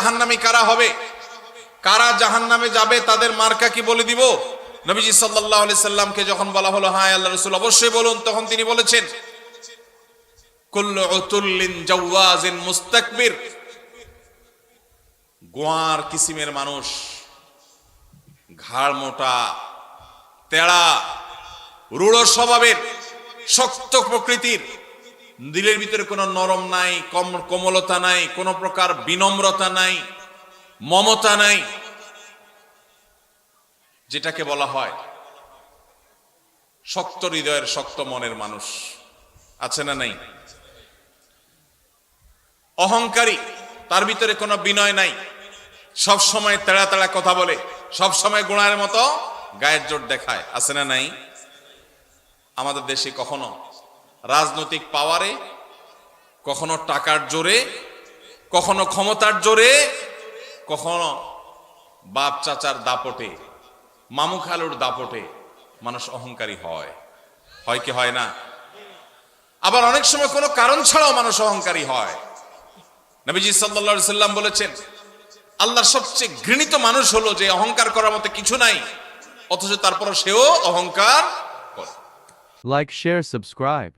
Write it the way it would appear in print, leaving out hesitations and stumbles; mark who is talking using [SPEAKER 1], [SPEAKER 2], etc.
[SPEAKER 1] জাহান্নামী কারা হবে, কারা জাহান্নামে যাবে, তাদের মার্কা কি বলে দিব? নবীজি সাল্লাল্লাহু আলাইহি সাল্লামকে যখন বলা হলো হ্যাঁ আল্লাহর রাসূল অবশ্যই বলুন, তখন তিনি বলেছেন কুল্লু উতুল্লিন জাওয়াজিন মুস্তাকবির, গোয়ার কিসিমের মানুষ, ঘাড় মোটা, তেড়া, রূঢ় স্বভাবের, শক্ত প্রকৃতির, দিলের ভিতরে কোনো নরম নাই, কোমলতা নাই, কোনো প্রকার বিনম্রতা নাই, মমতা নাই, যেটাকে বলা হয় শক্ত হৃদয়ের শক্ত মনের মানুষ, আছে না নাই? অহংকারী, তার ভিতরে কোনো বিনয় নাই, সব সময় তেড়া তেড়া কথা বলে, সব সময় গোড়ার মতো গায়ের জোর দেখায়, আছে না নাই? আমাদের দেশে কখনো রাজনৈতিক পাওয়ারে, কখনো টাকার জোরে, কখনো ক্ষমতার জোরে, কখনো বাপ চাচার দাপটে, মামু খালুর দাপটে মানুষ অহংকারী হয়, হয় কি হয় না? আবার অনেক সময় কোনো কারণ ছাড়াও মানুষ অহংকারী হয়। নবীজি সাল্লাল্লাহু আলাইহি সাল্লাম বলেছেন আল্লাহর সবচেয়ে ঘৃণিত মানুষ হলো যে অহংকার করার মতো কিছু নাই, অথচ তারপরও সেও অহংকার করে।
[SPEAKER 2] Like, share, subscribe.